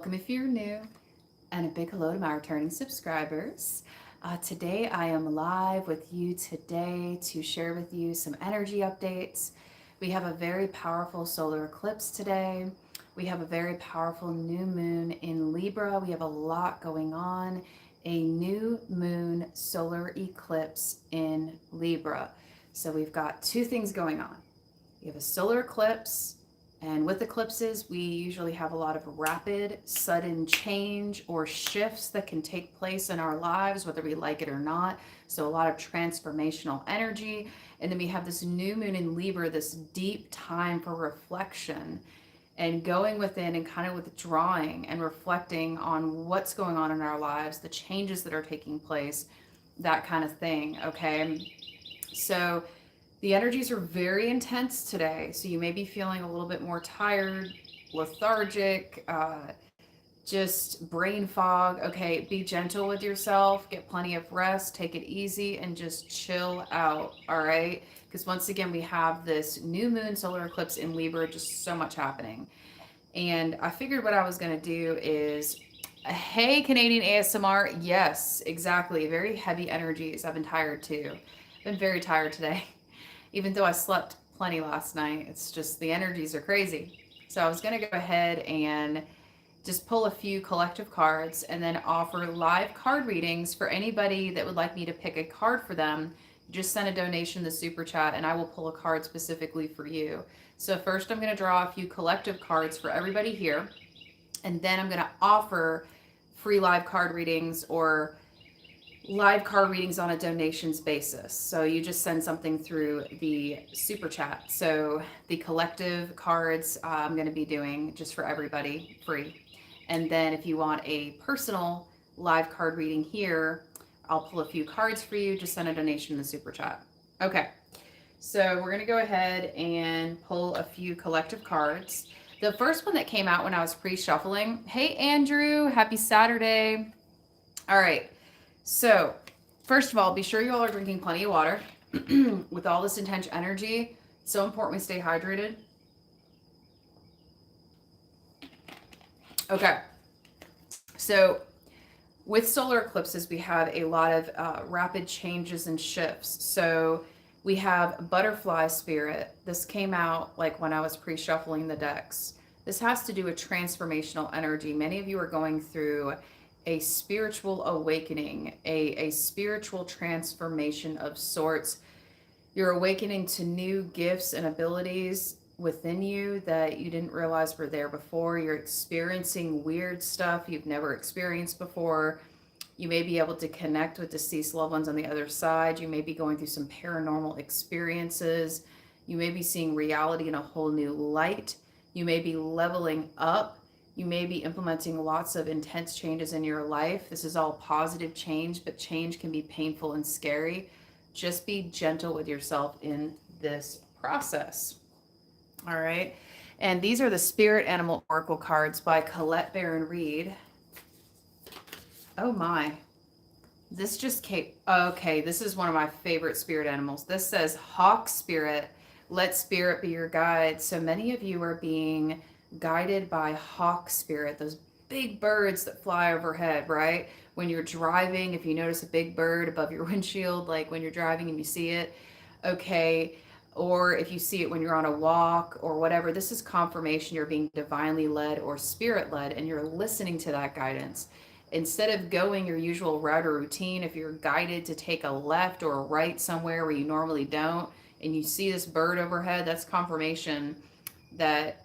Welcome if you're new, and a big hello to my returning subscribers. Today I am live with you today to share with you some energy updates. We have a very powerful solar eclipse today. We have a very powerful new moon in Libra. We have a lot going on. A new moon solar eclipse in Libra. So we've got two things going on. We have a solar eclipse, and with eclipses, we usually have a lot of rapid, sudden change or shifts that can take place in our lives, whether we like it or not. So, a lot of transformational energy. And then we have this new moon in Libra, this deep time for reflection and going within and kind of withdrawing and reflecting on what's going on in our lives, the changes that are taking place, that kind of thing. Okay. So, the energies are very intense today, so you may be feeling a little bit more tired, lethargic, just brain fog. Okay, be gentle with yourself, get plenty of rest, take it easy, and just chill out. All right, because once again, we have this new moon solar eclipse in Libra, just so much happening. And I figured what I was going to do is, hey, Canadian ASMR. Yes, exactly. Very heavy energies. I've been tired too. I've been very tired today. Even though I slept plenty last night, it's just the energies are crazy. So I was going to go ahead and just pull a few collective cards and then offer live card readings for anybody that would like me to pick a card for them. Just send a donation to the super chat and I will pull a card specifically for you. So first I'm going to draw a few collective cards for everybody here, and then I'm going to offer free live card readings or live card readings on a donations basis. So you just send something through the super chat. So the collective cards I'm going to be doing just for everybody free. And then if you want a personal live card reading here, I'll pull a few cards for you. Just send a donation in the super chat. Okay. So we're going to go ahead and pull a few collective cards. The first one that came out when I was pre-shuffling. Hey, Andrew. Happy Saturday. All right. So, first of all, be sure you all are drinking plenty of water. With all this intense energy, it's so important we stay hydrated. Okay. So, with solar eclipses, we have a lot of rapid changes and shifts. So, we have butterfly spirit. This came out like when I was pre-shuffling the decks. This has to do with transformational energy. Many of you are going through a spiritual awakening, a spiritual transformation of sorts. You're awakening to new gifts and abilities within you that you didn't realize were there before. You're experiencing weird stuff you've never experienced before. You may be able to connect with deceased loved ones on the other side. You may be going through some paranormal experiences. You may be seeing reality in a whole new light. You may be leveling up. You may be implementing lots of intense changes in your life. This is all positive change, but change can be painful and scary. Just be gentle with yourself in this process. All right. And these are the Spirit Animal Oracle cards by Colette Baron Reed. Oh my. This just came. Okay, this is one of my favorite spirit animals. This says Hawk Spirit. Let spirit be your guide. So many of you are being guided by hawk spirit, those big birds that fly overhead, right? When you're driving, if you notice a big bird above your windshield, like when you're driving and you see it, okay, or if you see it when you're on a walk or whatever, this is confirmation you're being divinely led or spirit led and you're listening to that guidance. Instead of going your usual route or routine, if you're guided to take a left or a right somewhere where you normally don't, and you see this bird overhead, that's confirmation that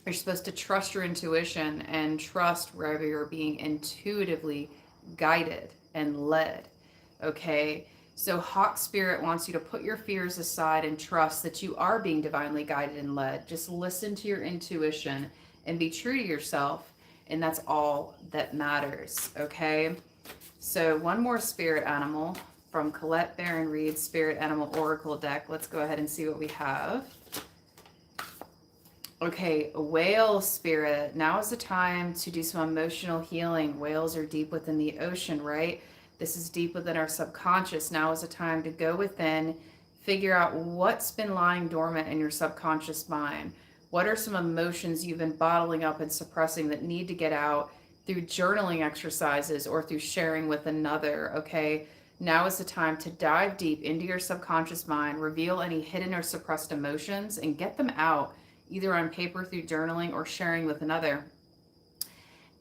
you're supposed to trust your intuition and trust wherever you're being intuitively guided and led. Okay. So Hawk Spirit wants you to put your fears aside and trust that you are being divinely guided and led. Just listen to your intuition and be true to yourself. And that's all that matters. Okay. So one more spirit animal from Colette Baron Reed's Spirit Animal Oracle deck. Let's go ahead and see what we have. Okay, whale spirit. Now is the time to do some emotional healing. Whales are deep within the ocean, right? This is deep within our subconscious. Now is the time to go within, figure out what's been lying dormant in your subconscious mind. What are some emotions you've been bottling up and suppressing that need to get out through journaling exercises or through sharing with another? Okay, now is the time to dive deep into your subconscious mind, reveal any hidden or suppressed emotions, and get them out either on paper through journaling or sharing with another.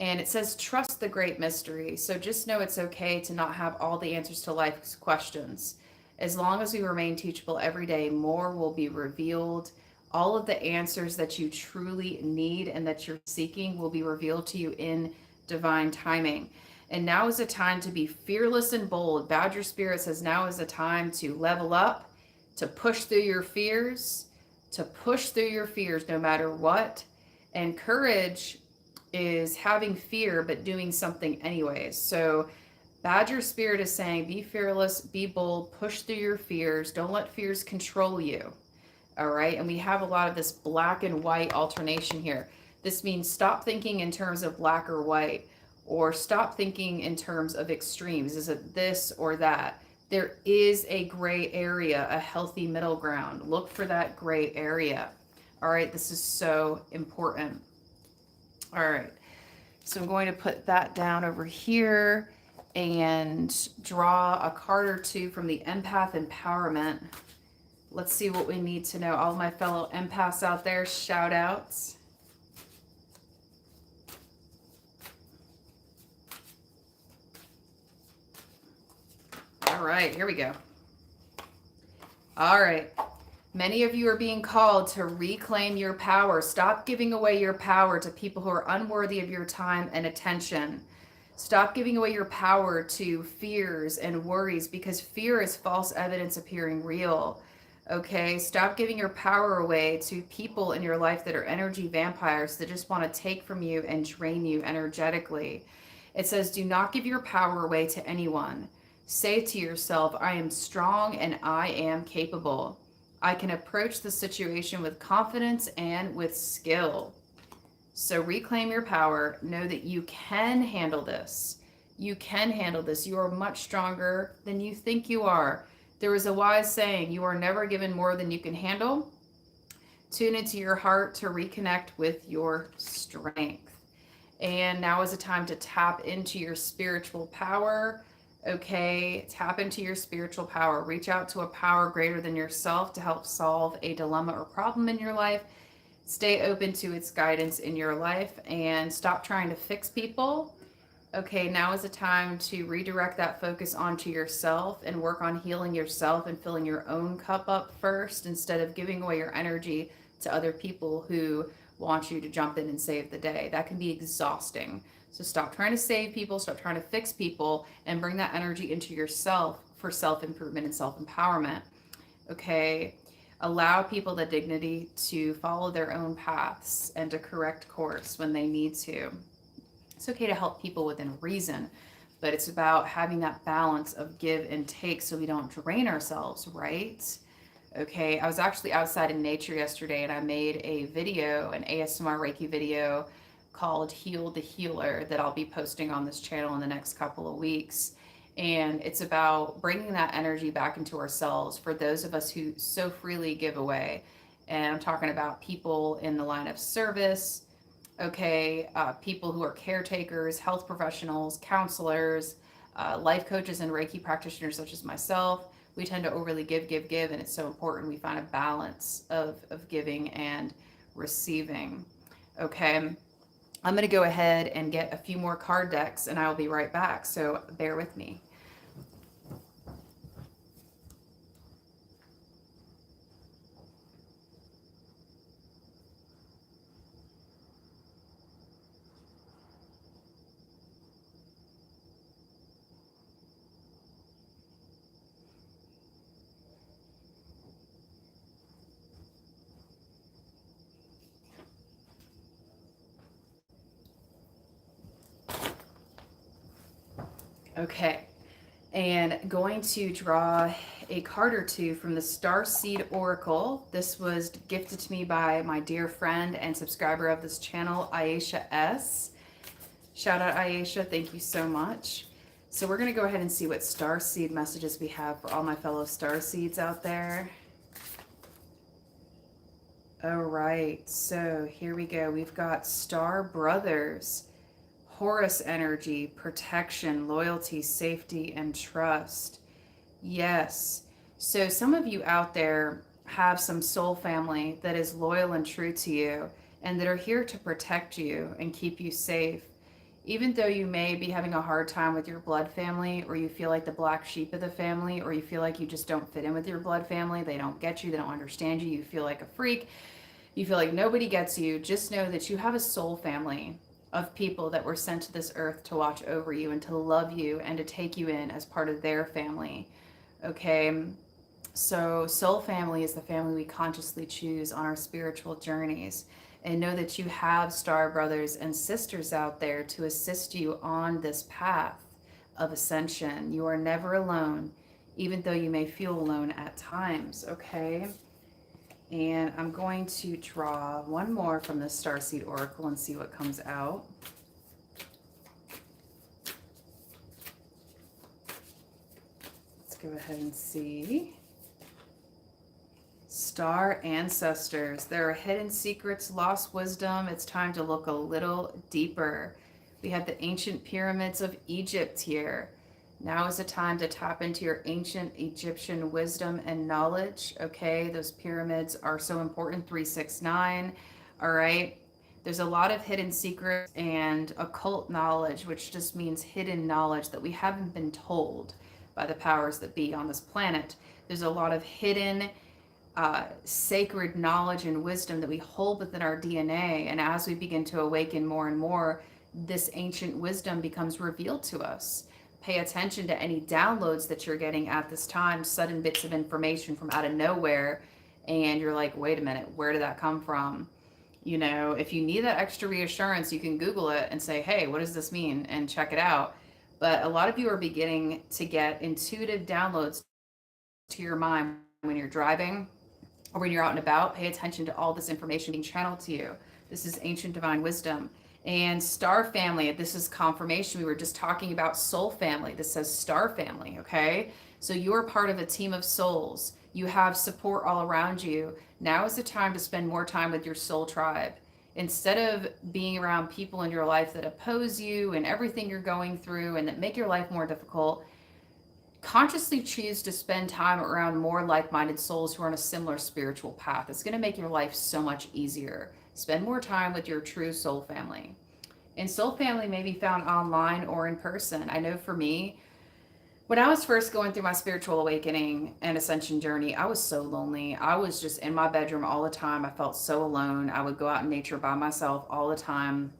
And it says, trust the great mystery. So just know it's okay to not have all the answers to life's questions. As long as we remain teachable every day, more will be revealed. All of the answers that you truly need and that you're seeking will be revealed to you in divine timing. And now is a time to be fearless and bold. Badger Spirit says now is a time to level up, to push through your fears, no matter what. And courage is having fear but doing something anyways. So Badger Spirit is saying be fearless, be bold, push through your fears, don't let fears control you. All right, and we have a lot of this black and white alternation here. This means stop thinking in terms of black or white, or stop thinking in terms of extremes. Is it this or that? There is a gray area, a healthy middle ground. Look for that gray area. All right, this is so important. All right, so I'm going to put that down over here and draw a card or two from the Empath Empowerment. Let's see what we need to know. All my fellow empaths out there, shout outs. All right, here we go. All right. Many of you are being called to reclaim your power. Stop giving away your power to people who are unworthy of your time and attention. Stop giving away your power to fears and worries, because fear is false evidence appearing real. Okay, stop giving your power away to people in your life that are energy vampires that just want to take from you and drain you energetically. It says, do not give your power away to anyone. Say to yourself, I am strong and I am capable. I can approach the situation with confidence and with skill. So reclaim your power. Know that you can handle this. You can handle this. You are much stronger than you think you are. There is a wise saying, you are never given more than you can handle. Tune into your heart to reconnect with your strength. And now is a time to tap into your spiritual power. Okay, tap into your spiritual power. Reach out to a power greater than yourself to help solve a dilemma or problem in your life. Stay open to its guidance in your life and stop trying to fix people. Okay, now is the time to redirect that focus onto yourself and work on healing yourself and filling your own cup up first, instead of giving away your energy to other people who want you to jump in and save the day. That can be exhausting. So stop trying to save people, stop trying to fix people, and bring that energy into yourself for self-improvement and self-empowerment. Okay, allow people the dignity to follow their own paths and to correct course when they need to. It's okay to help people within reason, but it's about having that balance of give and take so we don't drain ourselves, right? Okay, I was actually outside in nature yesterday and I made a video, an ASMR Reiki video called Heal the Healer, that I'll be posting on this channel in the next couple of weeks. And it's about bringing that energy back into ourselves for those of us who so freely give away. And I'm talking about people in the line of service, okay, people who are caretakers, health professionals, counselors, life coaches, and Reiki practitioners such as myself. We tend to overly give, and it's so important we find a balance of giving and receiving. Okay, I'm going to go ahead and get a few more card decks and I'll be right back, so bear with me. Okay, and going to draw a card or two from the Starseed Oracle. This was gifted to me by my dear friend and subscriber of this channel, Aisha S. Shout out Aisha, thank you so much. So we're going to go ahead and see what Starseed messages we have for all my fellow Starseeds out there. All right, so here we go. We've got Star Brothers, Horus energy, protection, loyalty, safety, and trust. Yes. So some of you out there have some soul family that is loyal and true to you and that are here to protect you and keep you safe. Even though you may be having a hard time with your blood family, or you feel like the black sheep of the family, or you feel like you just don't fit in with your blood family, they don't get you, they don't understand you, you feel like a freak, you feel like nobody gets you, just know that you have a soul family of people that were sent to this earth to watch over you and to love you and to take you in as part of their family. Okay, so soul family is the family we consciously choose on our spiritual journeys. And know that you have star brothers and sisters out there to assist you on this path of ascension. You are never alone, even though you may feel alone at times, okay? And I'm going to draw one more from the Starseed Oracle and see what comes out. Let's go ahead and see. Star ancestors. There are hidden secrets, lost wisdom. It's time to look a little deeper. We have the ancient pyramids of Egypt here. Now is the time to tap into your ancient Egyptian wisdom and knowledge. Okay, those pyramids are so important. 369. All right. There's a lot of hidden secrets and occult knowledge, which just means hidden knowledge that we haven't been told by the powers that be on this planet. There's a lot of hidden sacred knowledge and wisdom that we hold within our DNA. And as we begin to awaken more and more, this ancient wisdom becomes revealed to us. Pay attention to any downloads that you're getting at this time, sudden bits of information from out of nowhere. And you're like, wait a minute, where did that come from? You know, if you need that extra reassurance, you can Google it and say, hey, what does this mean? And check it out. But a lot of you are beginning to get intuitive downloads to your mind when you're driving or when you're out and about. Pay attention to all this information being channeled to you. This is ancient divine wisdom. And star family, this is confirmation. We were just talking about soul family. This says star family, okay? So you're part of a team of souls. You have support all around you. Now is the time to spend more time with your soul tribe. Instead of being around people in your life that oppose you and everything you're going through and that make your life more difficult, consciously choose to spend time around more like-minded souls who are on a similar spiritual path. It's going to make your life so much easier. Spend more time with your true soul family. And soul family may be found online or in person. I know for me, when I was first going through my spiritual awakening and ascension journey, I was so lonely. I was just in my bedroom all the time. I felt so alone. I would go out in nature by myself all the time.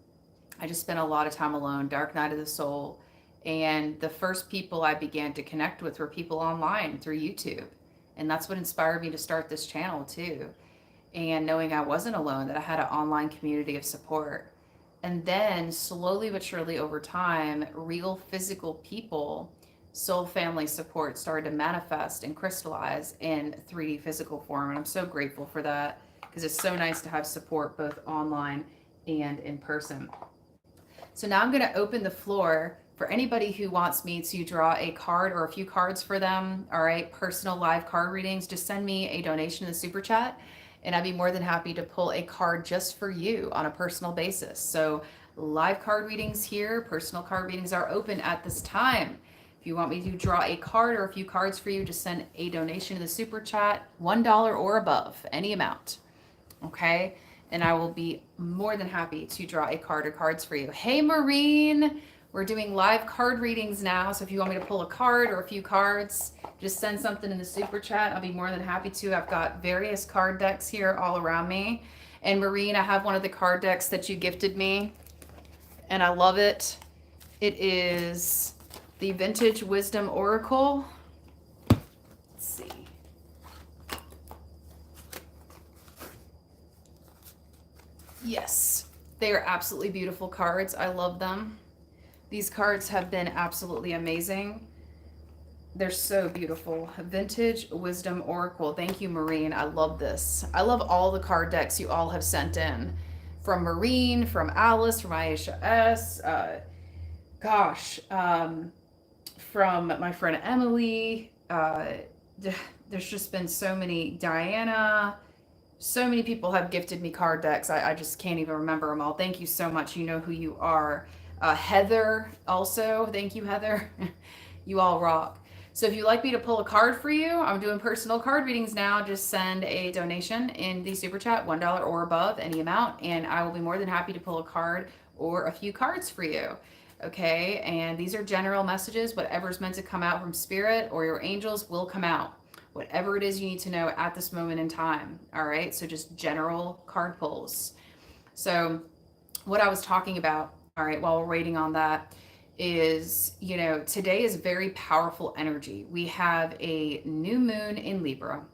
I just spent a lot of time alone, dark night of the soul. And the first people I began to connect with were people online through YouTube. And that's what inspired me to start this channel too. And knowing I wasn't alone, that I had an online community of support. And then slowly but surely over time, real physical people, soul family support started to manifest and crystallize in 3D physical form. And I'm so grateful for that because it's so nice to have support both online and in person. So now I'm going to open the floor for anybody who wants me to draw a card or a few cards for them. All right, personal live card readings. Just send me a donation in the super chat, and I'd be more than happy to pull a card just for you on a personal basis. So live card readings here, personal card readings are open at this time. If you want me to draw a card or a few cards for you, just send a donation in the super chat, $1 or above, any amount. Okay, and I will be more than happy to draw a card or cards for you. Hey, Maureen, we're doing live card readings now. So if you want me to pull a card or a few cards, just send something in the super chat. I'll be more than happy to. I've got various card decks here all around me. And Maureen, I have one of the card decks that you gifted me, and I love it. It is the Vintage Wisdom Oracle. Let's see. Yes, they are absolutely beautiful cards. I love them. These cards have been absolutely amazing. They're so beautiful. Vintage Wisdom Oracle. Thank you, Maureen. I love this. I love all the card decks you all have sent in. From Maureen, from Alice, from Aisha S. From my friend Emily. There's just been so many. Diana. So many people have gifted me card decks. I just can't even remember them all. Thank you so much. You know who you are. Heather, also. Thank you, Heather. You all rock. So if you'd like me to pull a card for you, I'm doing personal card readings now. Just send a donation in the super chat, $1 or above, any amount, and I will be more than happy to pull a card or a few cards for you. Okay, and these are general messages. Whatever's meant to come out from spirit or your angels will come out. Whatever it is you need to know at this moment in time. All right, so just general card pulls. So, what I was talking about, all right, while we're waiting on that, is, today is very powerful energy. We have a new moon in Libra,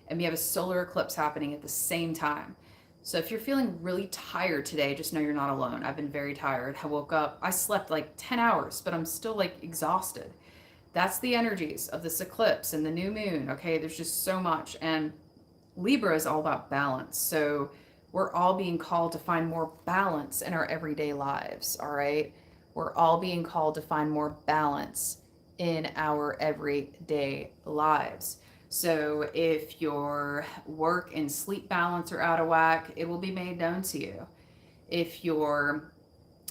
and we have a solar eclipse happening at the same time. So if you're feeling really tired today, just know you're not alone. I've been very tired. I woke up, I slept like 10 hours, but I'm still like exhausted. That's the energies of this eclipse and the new moon. Okay, there's just so much. And Libra is all about balance. So we're all being called to find more balance in our everyday lives. All right. We're all being called to find more balance in our everyday lives. So if your work and sleep balance are out of whack, it will be made known to you. If your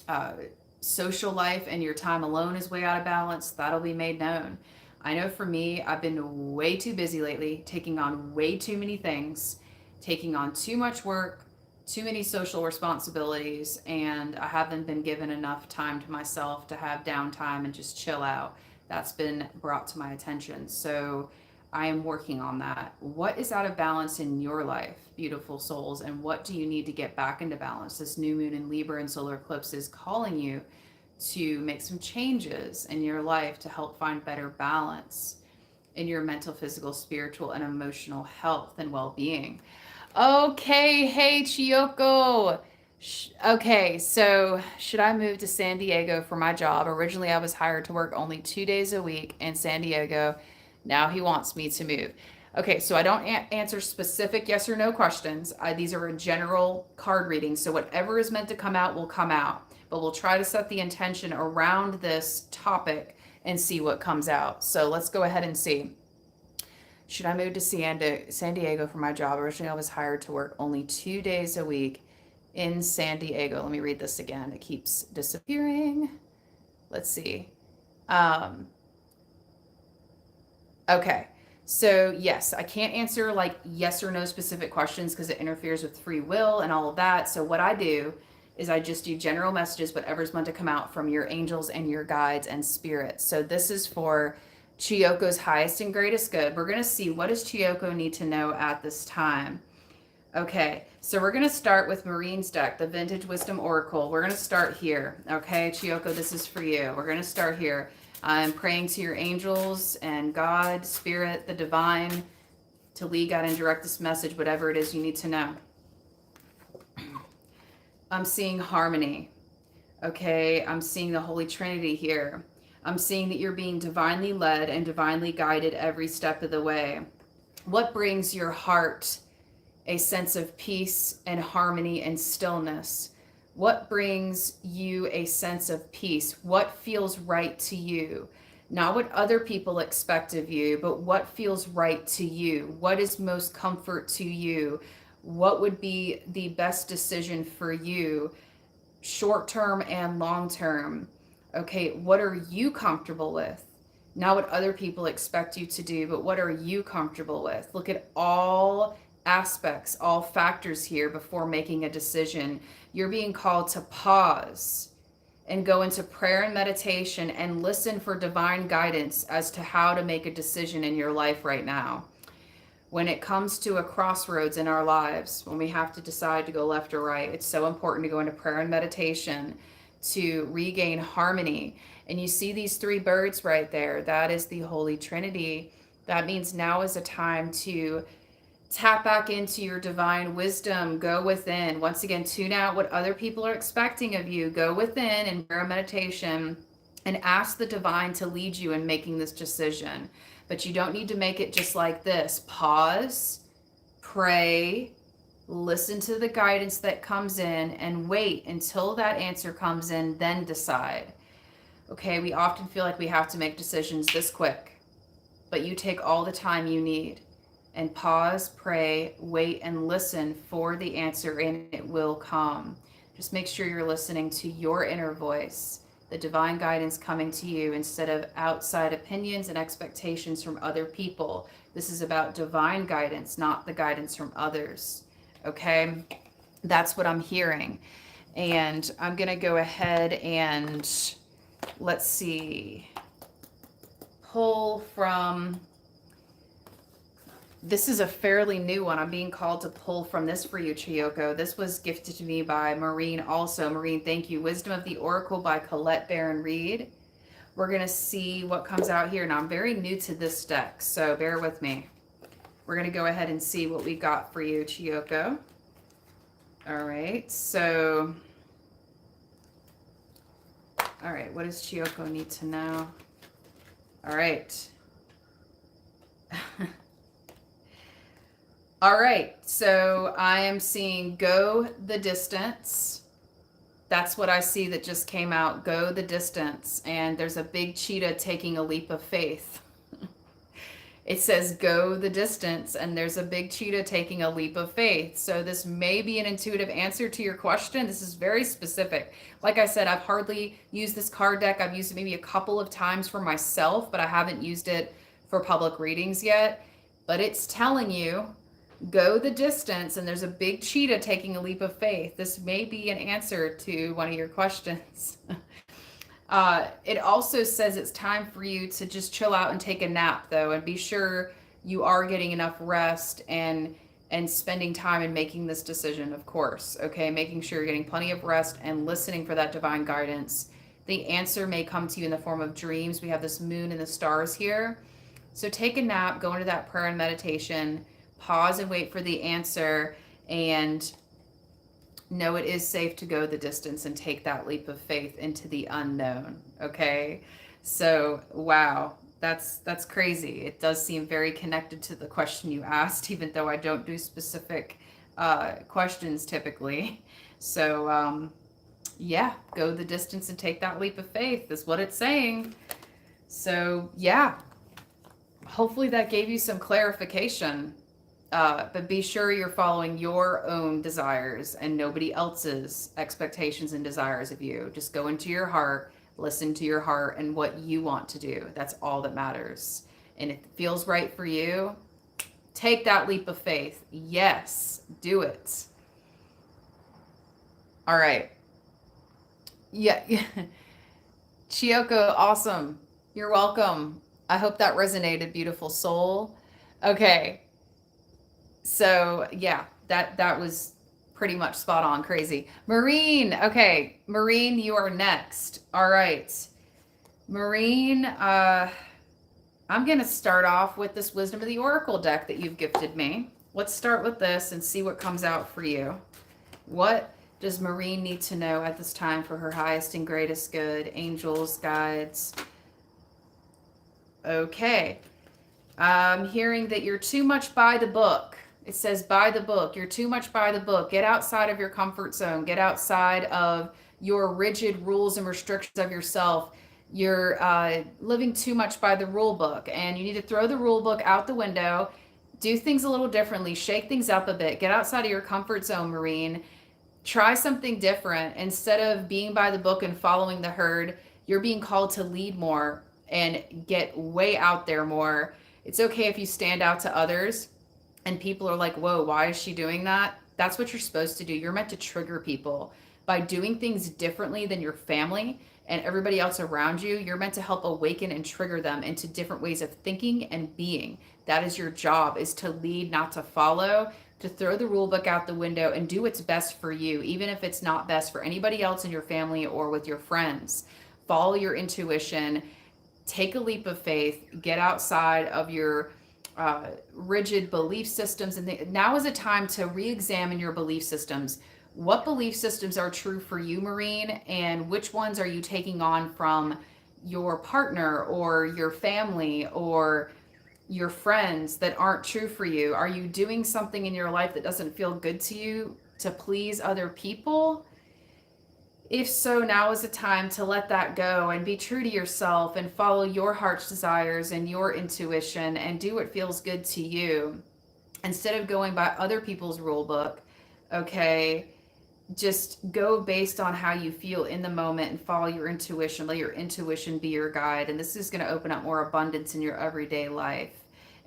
uh, social life and your time alone is way out of balance, that'll be made known. I know for me, I've been way too busy lately, taking on way too many things, taking on too much work, too many social responsibilities, and I haven't been given enough time to myself to have downtime and just chill out. That's been brought to my attention. So I am working on that. What is out of balance in your life, beautiful souls, and what do you need to get back into balance? This new moon in Libra and solar eclipse is calling you to make some changes in your life to help find better balance in your mental, physical, spiritual, and emotional health and well-being. Okay, hey Chiyoko. Okay, so should I move to San Diego for my job? Originally, I was hired to work only 2 days a week in San Diego. Now he wants me to move. Okay, so I don't answer specific yes or no questions. These are a general card reading, so whatever is meant to come out will come out. But we'll try to set the intention around this topic and see what comes out. So let's go ahead and see. Should I move to San Diego for my job? Originally, I was hired to work only 2 days a week in San Diego. Let me read this again. It keeps disappearing. Let's see. Okay. So yes, I can't answer like yes or no specific questions because it interferes with free will and all of that. So what I do is I just do general messages, whatever's meant to come out from your angels and your guides and spirits. So this is for Chiyoko's highest and greatest good. We're going to see, what does Chiyoko need to know at this time? Okay, so we're going to start with Marine's deck, the Vintage Wisdom Oracle. We're going to start here. Okay, Chiyoko, this is for you. We're going to start here. I'm praying to your angels and God, Spirit, the divine, to lead, guide, and direct this message, whatever it is you need to know. I'm seeing harmony. Okay, I'm seeing the Holy Trinity here. I'm seeing that you're being divinely led and divinely guided every step of the way. What brings your heart a sense of peace and harmony and stillness? What brings you a sense of peace? What feels right to you? Not what other people expect of you, but what feels right to you? What is most comfort to you? What would be the best decision for you, short term and long term? Okay, what are you comfortable with? Not what other people expect you to do, but what are you comfortable with? Look at all aspects, all factors here before making a decision. You're being called to pause and go into prayer and meditation and listen for divine guidance as to how to make a decision in your life right now. When it comes to a crossroads in our lives, when we have to decide to go left or right, it's so important to go into prayer and meditation to regain harmony. And you see these three birds right there. That is the Holy Trinity. That means now is a time to tap back into your divine wisdom. Go within. Once again, tune out what other people are expecting of you. Go within and prayer meditation and ask the divine to lead you in making this decision. But you don't need to make it just like this. Pause, pray, listen to the guidance that comes in, and wait until that answer comes in, then decide. Okay, we often feel like we have to make decisions this quick, but you take all the time you need. and pause, pray, wait, and listen for the answer, and it will come. Just make sure you're listening to your inner voice, the divine guidance coming to you instead of outside opinions and expectations from other people. This is about divine guidance, not the guidance from others. Okay? That's what I'm hearing. And I'm going to go ahead and, let's see, pull from, this is a fairly new one. I'm being called to pull from this for you, Chiyoko. This was gifted to me by Maureen also. Maureen, thank you. Wisdom of the Oracle by Colette Baron Reed. We're going to see what comes out here. Now, I'm very new to this deck, so bear with me. We're going to go ahead and see what we got for you, Chiyoko. All right, so, all right, what does Chiyoko need to know? All right. All right, so I am seeing go the distance. That's what I see that just came out, go the distance. And there's a big cheetah taking a leap of faith. It says go the distance, and there's a big cheetah taking a leap of faith. So this may be an intuitive answer to your question. This is very specific. Like I said, I've hardly used this card deck. I've used it maybe a couple of times for myself, but I haven't used it for public readings yet. But it's telling you, go the distance, and there's a big cheetah taking a leap of faith. This may be an answer to one of your questions. It also says it's time for you to just chill out and take a nap, though, and be sure you are getting enough rest and spending time in making this decision, of course. Okay, making sure you're getting plenty of rest and listening for that divine guidance. The answer may come to you in the form of dreams. We have this moon and the stars here. So take a nap, go into that prayer and meditation, pause and wait for the answer, and know it is safe to go the distance and take that leap of faith into the unknown. Okay, so wow, that's crazy. It does seem very connected to the question you asked, even though I don't do specific questions typically. So yeah, go the distance and take that leap of faith is what it's saying. So yeah, hopefully that gave you some clarification. But be sure you're following your own desires and nobody else's expectations and desires of you. Just go into your heart, listen to your heart and what you want to do. That's all that matters. And if it feels right for you, take that leap of faith. Yes, do it. All right. Yeah. Chiyoko, awesome. You're welcome. I hope that resonated, beautiful soul. Okay. So yeah, that was pretty much spot on, crazy. Maureen, okay, Maureen, you are next. All right, Maureen, I'm gonna start off with this Wisdom of the Oracle deck that you've gifted me. Let's start with this and see what comes out for you. What does Maureen need to know at this time for her highest and greatest good? Angels, guides. Okay, I'm hearing that you're too much by the book. It says by the book. You're too much by the book. Get outside of your comfort zone. Get outside of your rigid rules and restrictions of yourself. You're living too much by the rule book, and you need to throw the rule book out the window. Do things a little differently. Shake things up a bit. Get outside of your comfort zone, Maureen. Try something different. Instead of being by the book and following the herd, you're being called to lead more and get way out there more. It's okay if you stand out to others and people are like, whoa, why is she doing that? That's what you're supposed to do. You're meant to trigger people. By doing things differently than your family and everybody else around you, you're meant to help awaken and trigger them into different ways of thinking and being. That is your job, is to lead, not to follow, to throw the rule book out the window and do what's best for you, even if it's not best for anybody else in your family or with your friends. Follow your intuition, take a leap of faith, get outside of your rigid belief systems. And now is a time to re-examine your belief systems. What belief systems are true for you, Maureen, and which ones are you taking on from your partner or your family or your friends that aren't true for you? Are you doing something in your life that doesn't feel good to you to please other people? If so, now is the time to let that go and be true to yourself and follow your heart's desires and your intuition and do what feels good to you. Instead of going by other people's rule book, okay, just go based on how you feel in the moment and follow your intuition. Let your intuition be your guide. And this is going to open up more abundance in your everyday life.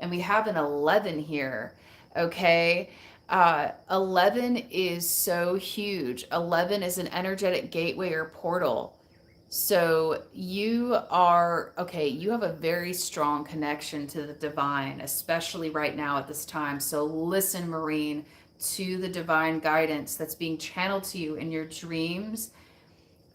And we have an 11 here. Okay. 11 is so huge. 11 is an energetic gateway or portal. So you are, okay, you have a very strong connection to the divine, especially right now at this time. So listen, Marine, to the divine guidance that's being channeled to you in your dreams,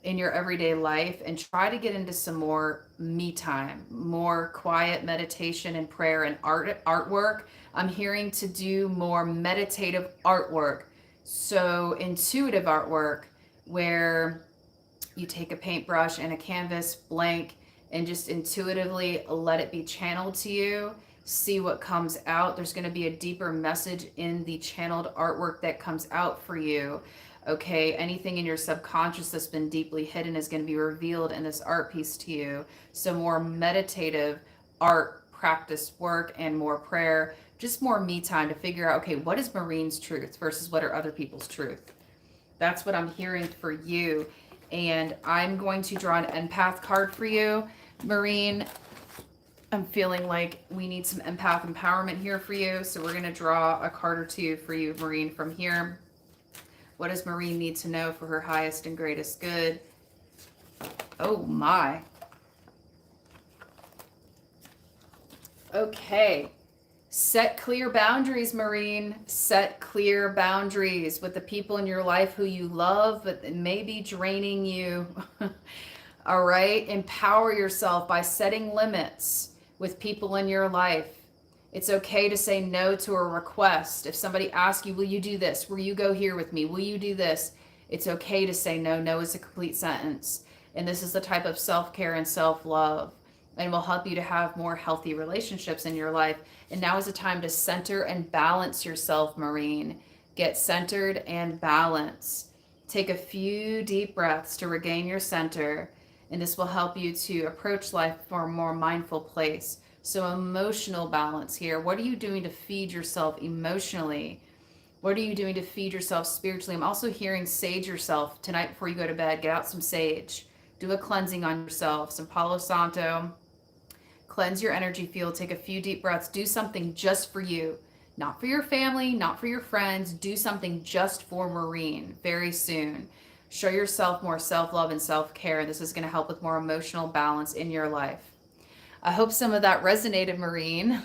in your everyday life, and try to get into some more me time, more quiet meditation and prayer and artwork. I'm hearing to do more meditative artwork. So intuitive artwork where you take a paintbrush and a canvas blank and just intuitively let it be channeled to you. See what comes out. There's going to be a deeper message in the channeled artwork that comes out for you. Okay, anything in your subconscious that's been deeply hidden is going to be revealed in this art piece to you. So more meditative art practice work and more prayer, just more me time to figure out, okay, what is Marine's truth versus what are other people's truth? That's what I'm hearing for you. And I'm going to draw an empath card for you, Marine. I'm feeling like we need some empath empowerment here for you. So we're going to draw a card or two for you, Marine, from here. What does Marine need to know for her highest and greatest good? Oh my. Okay. Set clear boundaries, Marine. Set clear boundaries with the people in your life who you love, but may be draining you. All right. Empower yourself by setting limits with people in your life. It's okay to say no to a request. If somebody asks you, will you do this? Will you go here with me? Will you do this? It's okay to say no. No is a complete sentence. And this is the type of self-care and self-love, and will help you to have more healthy relationships in your life. And now is the time to center and balance yourself, Marine. Get centered and balance. Take a few deep breaths to regain your center, and this will help you to approach life from a more mindful place. So emotional balance here. What are you doing to feed yourself emotionally? What are you doing to feed yourself spiritually? I'm also hearing sage yourself tonight before you go to bed. Get out some sage. Do a cleansing on yourself. Some Palo Santo. Cleanse your energy field. Take a few deep breaths. Do something just for you. Not for your family, not for your friends. Do something just for Marine very soon. Show yourself more self-love and self-care. This is going to help with more emotional balance in your life. I hope some of that resonated, Marine.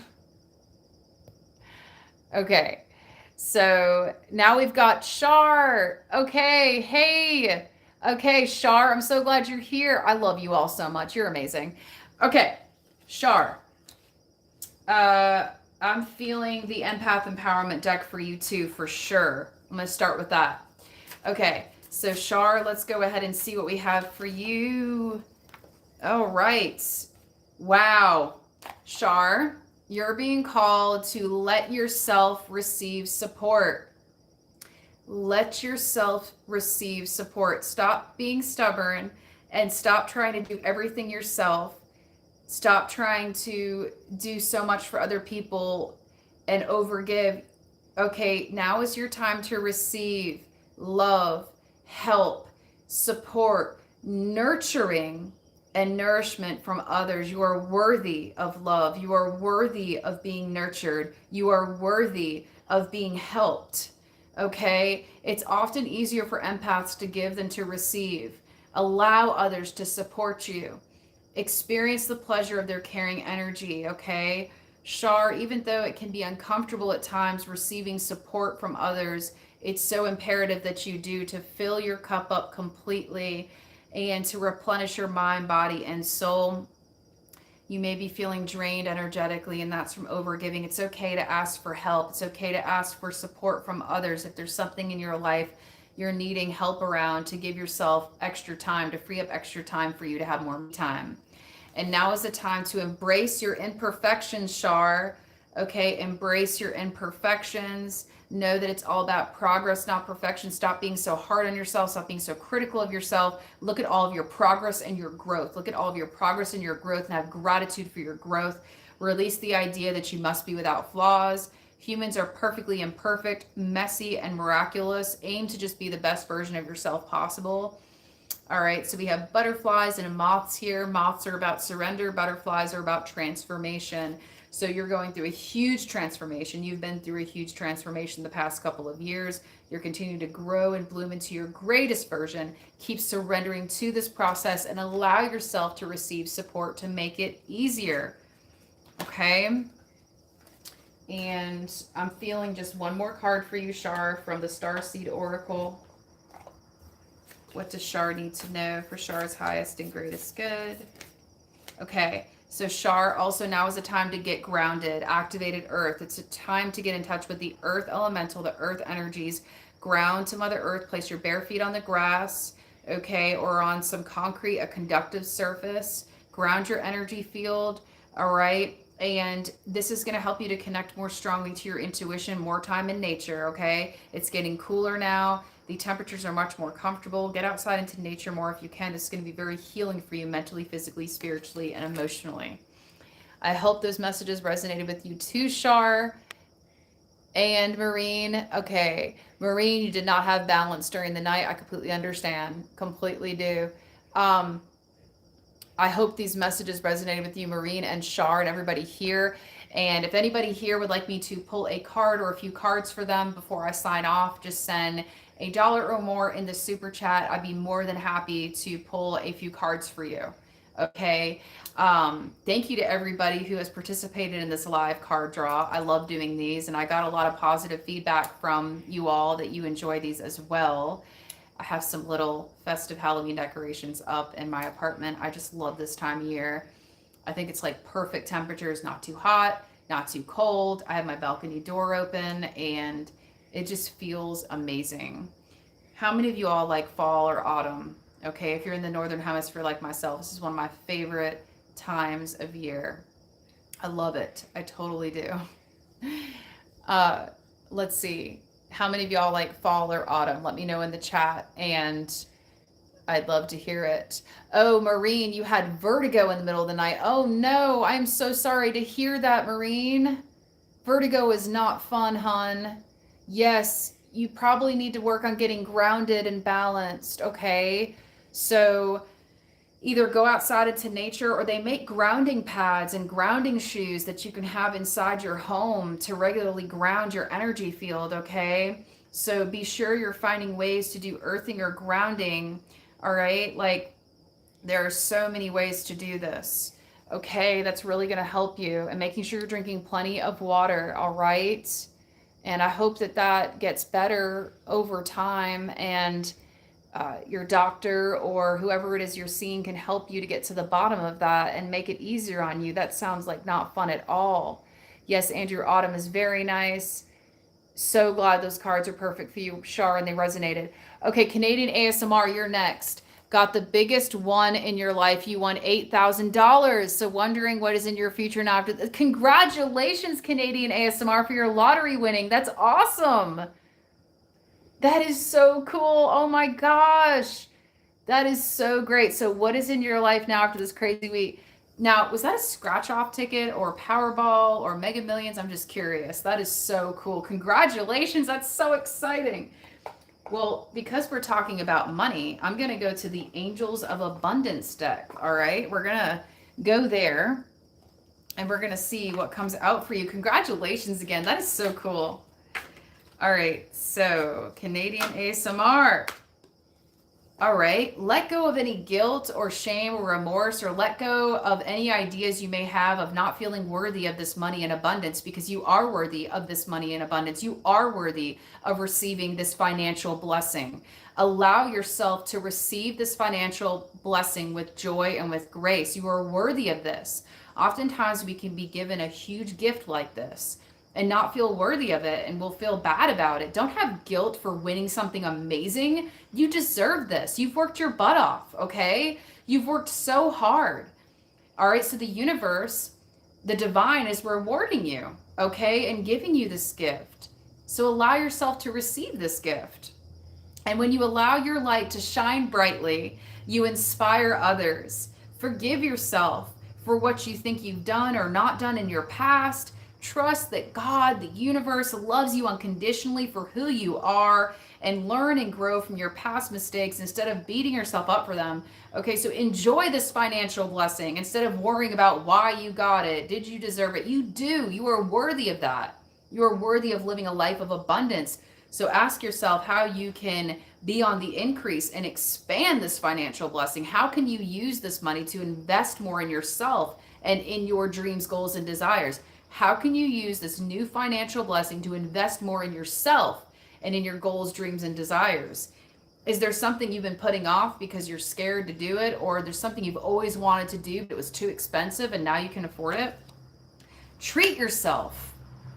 Okay, so now we've got Shar. Okay, hey. Okay, Shar, I'm so glad you're here. I love you all so much. You're amazing. Okay, Shar. I'm feeling the empath empowerment deck for you too, for sure. I'm going to start with that. Okay, so Shar, let's go ahead and see what we have for you. All right. Wow, Shar, you're being called to let yourself receive support. Let yourself receive support. Stop being stubborn and stop trying to do everything yourself. Stop trying to do so much for other people and overgive. Okay, now is your time to receive love, help, support, nurturing, and nourishment from others. You are worthy of love. You are worthy of being nurtured. You are worthy of being helped. Okay? It's often easier for empaths to give than to receive. Allow others to support you. Experience the pleasure of their caring energy. Okay? Shar, even though it can be uncomfortable at times receiving support from others, it's so imperative that you do, to fill your cup up completely and to replenish your mind, body, and soul. You may be feeling drained energetically, and that's from overgiving. It's okay to ask for help. It's okay to ask for support from others. If there's something in your life you're needing help around, to give yourself extra time, to free up extra time for you to have more time. And now is the time to embrace your imperfections, Shar. Okay, embrace your imperfections. Know that it's all about progress, not perfection. Stop being so hard on yourself. Stop being so critical of yourself. Look at all of your progress and your growth. Look at all of your progress and your growth and have gratitude for your growth. Release the idea that you must be without flaws. Humans are perfectly imperfect, messy, and miraculous. Aim to just be the best version of yourself possible. All right, so we have butterflies and moths here. Moths are about surrender, butterflies are about transformation. So you're going through a huge transformation. You've been through a huge transformation the past couple of years. You're continuing to grow and bloom into your greatest version. Keep surrendering to this process and allow yourself to receive support to make it easier. Okay? And I'm feeling just one more card for you, Shar, from the Starseed Oracle. What does Shar need to know for Shar's highest and greatest good? Okay, so Shar, also now is a time to get grounded, activated earth. It's a time to get in touch with the earth elemental, the earth energies. Ground to Mother Earth, place your bare feet on the grass, okay, or on some concrete, a conductive surface. Ground your energy field, all right? And this is going to help you to connect more strongly to your intuition, more time in nature, okay? It's getting cooler now. The temperatures are much more comfortable. Get outside into nature more if you can. This is going to be very healing for you mentally, physically, spiritually, and emotionally. I hope those messages resonated with you too, Shar. And Maureen, okay. Maureen, you did not have balance during the night. I completely understand. Completely do. I hope these messages resonated with you, Maureen and Shar, and everybody here. And if anybody here would like me to pull a card or a few cards for them before I sign off, just send $1 or more in the super chat. I'd be more than happy to pull a few cards for you. Okay. Thank you to everybody who has participated in this live card draw. I love doing these, and I got a lot of positive feedback from you all that you enjoy these as well. I have some little festive Halloween decorations up in my apartment. I just love this time of year. I think it's like perfect temperatures, not too hot, not too cold. I have my balcony door open and it just feels amazing. How many of you all like fall or autumn? Okay, if you're in the Northern Hemisphere like myself, this is one of my favorite times of year. I love it. I totally do. Let's see. How many of y'all like fall or autumn? Let me know in the chat, and I'd love to hear it. Oh, Maureen, you had vertigo in the middle of the night. Oh no, I'm so sorry to hear that, Maureen. Vertigo is not fun, hun. Yes, you probably need to work on getting grounded and balanced, okay? So either go outside into nature, or they make grounding pads and grounding shoes that you can have inside your home to regularly ground your energy field, okay? So be sure you're finding ways to do earthing or grounding, all right? Like, there are so many ways to do this, okay? That's really going to help you. And making sure you're drinking plenty of water, all right? And I hope that that gets better over time, and your doctor or whoever it is you're seeing can help you to get to the bottom of that and make it easier on you. That sounds like not fun at all. Yes, Andrew, autumn is very nice. So glad those cards are perfect for you, Shar, and they resonated. Okay, Canadian ASMR, you're next. Got the biggest one in your life. You won $8,000. So wondering what is in your future now. Congratulations, Canadian ASMR, for your lottery winning. That's awesome. That is so cool. Oh my gosh. That is so great. So what is in your life now after this crazy week? Now, was that a scratch off ticket or Powerball or Mega Millions? I'm just curious. That is so cool. Congratulations. That's so exciting. Well, because we're talking about money, I'm going to go to the Angels of Abundance deck. All right. We're going to go there and we're going to see what comes out for you. Congratulations again. That is so cool. All right, so Canadian ASMR. All right, let go of any guilt or shame or remorse, or let go of any ideas you may have of not feeling worthy of this money in abundance, because you are worthy of this money in abundance. You are worthy of receiving this financial blessing. Allow yourself to receive this financial blessing with joy and with grace. You are worthy of this. Oftentimes we can be given a huge gift like this and not feel worthy of it, and we'll feel bad about it. Don't have guilt for winning something amazing. You deserve this. You've worked your butt off, okay? You've worked so hard. All right, so the universe, the divine, is rewarding you, okay, and giving you this gift. So allow yourself to receive this gift. And when you allow your light to shine brightly, you inspire others. Forgive yourself for what you think you've done or not done in your past. Trust that God, the universe, loves you unconditionally for who you are, and learn and grow from your past mistakes instead of beating yourself up for them. Okay, so enjoy this financial blessing instead of worrying about why you got it. Did you deserve it? You do. You are worthy of that. You are worthy of living a life of abundance. So ask yourself how you can be on the increase and expand this financial blessing. How can you use this money to invest more in yourself and in your dreams, goals, and desires? How can you use this new financial blessing to invest more in yourself and in your goals, dreams, and desires? Is there something you've been putting off because you're scared to do it, or there's something you've always wanted to do but it was too expensive and now you can afford it? Treat yourself.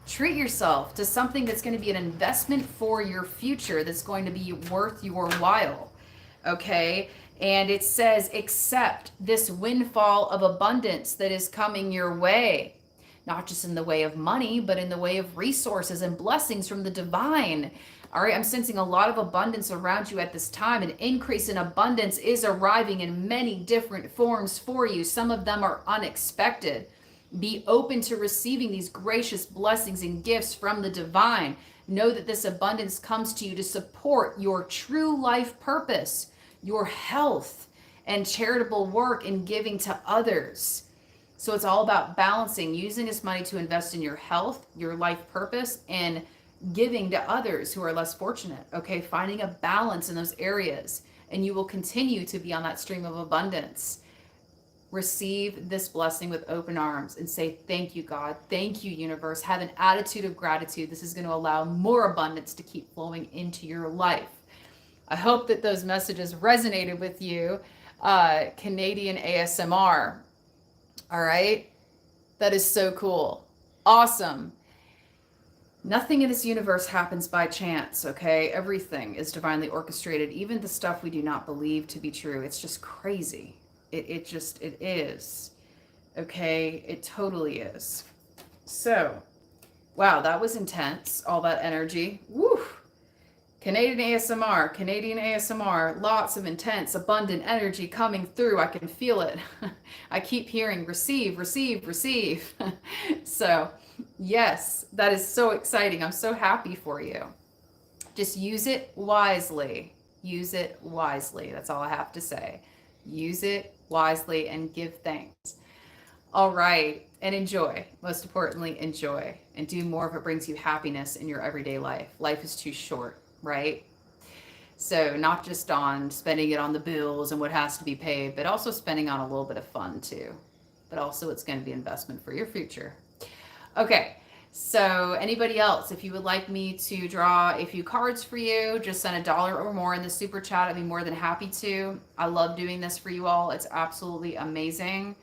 Treat yourself to something that's going to be an investment for your future, that's going to be worth your while. Okay? And it says, accept this windfall of abundance that is coming your way, not just in the way of money, but in the way of resources and blessings from the divine. All right, I'm sensing a lot of abundance around you at this time. An increase in abundance is arriving in many different forms for you. Some of them are unexpected. Be open to receiving these gracious blessings and gifts from the divine. Know that this abundance comes to you to support your true life purpose, your health, and charitable work and giving to others. So it's all about balancing, using this money to invest in your health, your life purpose, and giving to others who are less fortunate. Okay, finding a balance in those areas, and you will continue to be on that stream of abundance. Receive this blessing with open arms and say, thank you, God. Thank you, universe. Have an attitude of gratitude. This is going to allow more abundance to keep flowing into your life. I hope that those messages resonated with you. Canadian ASMR. All right. That is so cool. Awesome. Nothing in this universe happens by chance, okay? Everything is divinely orchestrated, even the stuff we do not believe to be true. It's just crazy. It is. Okay? It totally is. So, wow, that was intense, all that energy. Woo! Canadian ASMR, lots of intense, abundant energy coming through. I can feel it. I keep hearing receive, receive, receive. So, yes, that is so exciting. I'm so happy for you. Just use it wisely. Use it wisely. That's all I have to say. Use it wisely and give thanks. All right. And enjoy. Most importantly, enjoy. And do more if it brings you happiness in your everyday life. Life is too short, right? So not just on spending it on the bills and what has to be paid, but also spending on a little bit of fun too. But also it's going to be investment for your future. Okay. So anybody else, if you would like me to draw a few cards for you, just send $1 or more in the super chat. I'd be more than happy to. I love doing this for you all. It's absolutely amazing.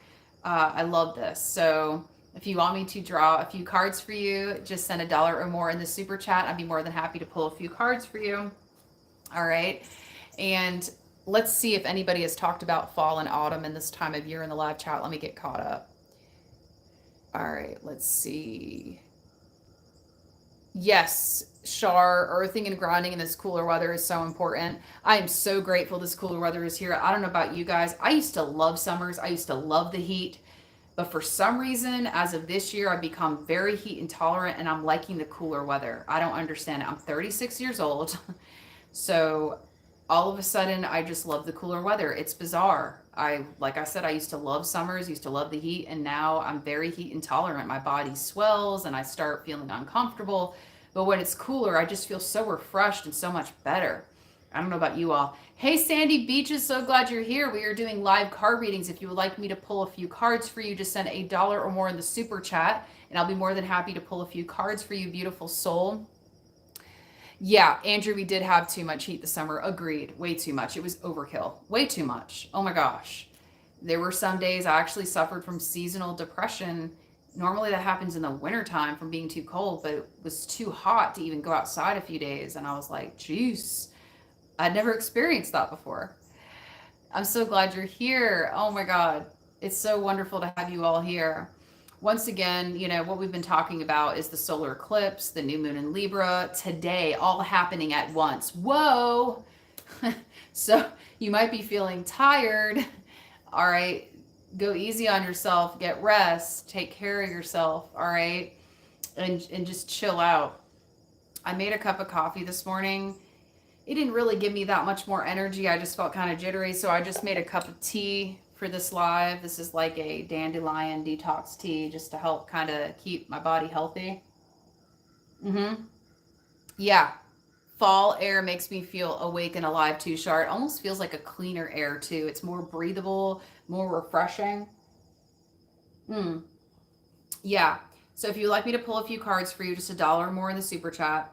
I love this. So if you want me to draw a few cards for you, just send $1 or more in the super chat. I'd be more than happy to pull a few cards for you. All right. And let's see if anybody has talked about fall and autumn in this time of year in the live chat. Let me get caught up. All right. Let's see. Yes, Shar, earthing and grounding in this cooler weather is so important. I am so grateful this cooler weather is here. I don't know about you guys. I used to love summers. I used to love the heat. But for some reason, as of this year, I've become very heat intolerant and I'm liking the cooler weather. I don't understand it. I'm 36 years old. So all of a sudden, I just love the cooler weather. It's bizarre. Like I said, I used to love summers, used to love the heat, and now I'm very heat intolerant. My body swells and I start feeling uncomfortable. But when it's cooler, I just feel so refreshed and so much better. I don't know about you all. Hey, Sandy Beaches, so glad you're here. We are doing live card readings. If you would like me to pull a few cards for you, just send $1 or more in the super chat, and I'll be more than happy to pull a few cards for you, beautiful soul. Yeah, Andrew, we did have too much heat this summer. Agreed. Way too much. It was overkill. Way too much. Oh my gosh. There were some days I actually suffered from seasonal depression. Normally that happens in the wintertime from being too cold, but it was too hot to even go outside a few days. And I was like, geez, I'd never experienced that before. I'm so glad you're here. Oh my God. It's so wonderful to have you all here. Once again, what we've been talking about is the solar eclipse, the new moon in Libra, today, all happening at once. Whoa! So you might be feeling tired. All right, go easy on yourself, get rest, take care of yourself. All right. and just chill out. I made a cup of coffee this morning. It didn't really give me that much more energy. I just felt kind of jittery, so I just made a cup of tea for this live. This is like a dandelion detox tea just to help kind of keep my body healthy. Mm-hmm. Yeah. Fall air makes me feel awake and alive too, Char. It almost feels like a cleaner air too. It's more breathable, more refreshing. Mm. Yeah. So if you'd like me to pull a few cards for you, just $1 or more in the super chat.